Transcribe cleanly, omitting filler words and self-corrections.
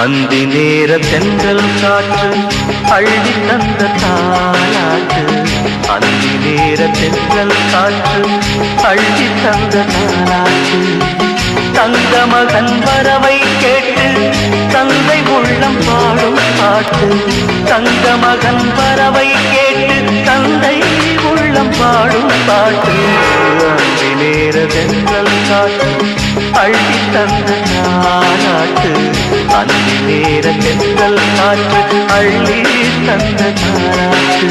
அந்தி நேர தென்றல் காற்று அள்ளி தந்த தாலாட்டு. அந்தி நேர தென்றல் காற்று அள்ளி தந்த தாலாட்டு. தங்க மகன் வரவை கேட்டு தந்தை உள்ளம் பாடும் பாட்டு. தங்க மகன் வரவை கேட்டு தந்தை உள்ளம் பாடும் பாட்டு. அந்தி நேர தென்றல் காற்று அள்ளி தந்த தாலாட்டு. அந்தி நேர தென்றல் காற்று அள்ளி தந்த தாலாட்டு.